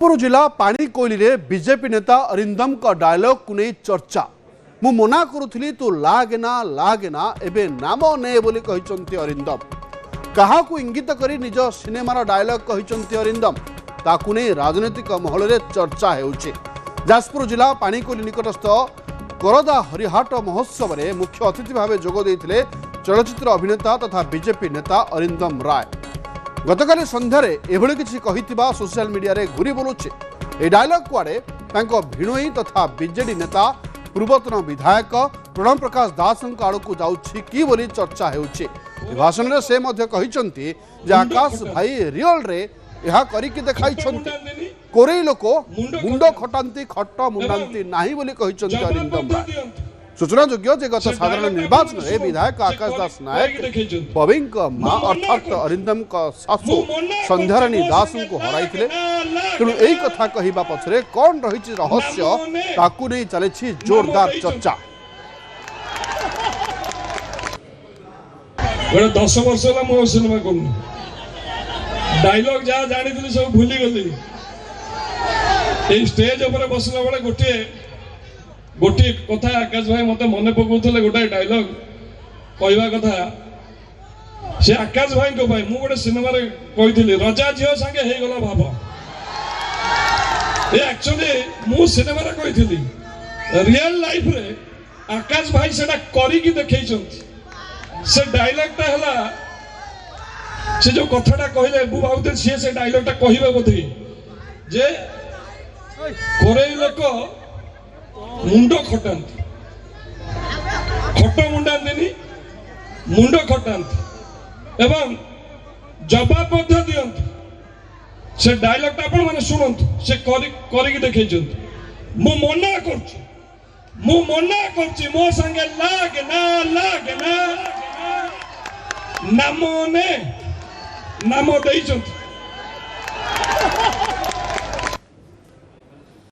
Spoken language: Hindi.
पुर जिला पाणीकोइली रे बीजेपी नेता अरिंदम का डायलॉग को नहीं चर्चा मु मना करुथली तू लागेना एबे नाम ने बोली कहिसंती अरिंदम कहा को इंगित करी निज सिनेमार डायलॉग कहिसंती अरिंदम ताकू नहीं राजनीतिक महल रे चर्चा हेउछि। जाजपुर जिला पाणीकोइली निकटस्थ कोरदा हरिहाट महोत्सव में मुख्य अतिथि भाव जोग देइथिले चलचित्र अभिनेता तथा बीजेपी नेता अरिंदम राय। गतकाली संध्यारे एभली किछि कहितिबा सोशल मीडिया रे घुरी बोलुछि। ए डायलॉग कुआडे तांको भिणोई तथा बीजेडी नेता पूर्वतन विधायक प्रणव प्रकाश दासଙ୍କ आड़कू जाउछि कि बोली चर्चा हेउछि। भाषण रे से मध्य कहिसंती जे आकाश भाई रियल रे यहा करिकि देखाइछंती कोरेई लोक मुंड खटांती खट मुंडांती नाही बोली कहिसंती अरिंदम राय। सूचना योग्य जे गत साधारण निर्वाचन में विधायक आकाश दास नायक बबी मां अर्थात अरिंदम सासू संध्याराणी दास को हराई तेणु यही कथा कहवा पछरे कौन रही रहस्य ताकू नहीं चली जोरदार चर्चा। 10 वर्ष मो सिनेमा कर डायलॉग जहाँ जानी सब भूली गली स्टेज उपर बसला बेले गोटे कथा आकाश भाई मत मन पकाउले गोटे डायलॉग कहवा कथा से आकाश भाई को भाई गोटे सिनेमा कही रजा झील सांगे हो गला भाव एक्चुअली मु सिनेमा कही रियल लाइफ रे आकाश भाई से करिकी देखै से डायलॉग टा से जो कथाटा कहले मु भावते से डायलॉग टा कहबे बोधे जे कोरेई लोक मुंड खटांती खट मुंडांती मुंड खटांती एवं जवाब दियंती से डायलॉग आपण माने सुनंतु से करिकी देखै मु मना करछि मो संगे लागना नाम देइछंती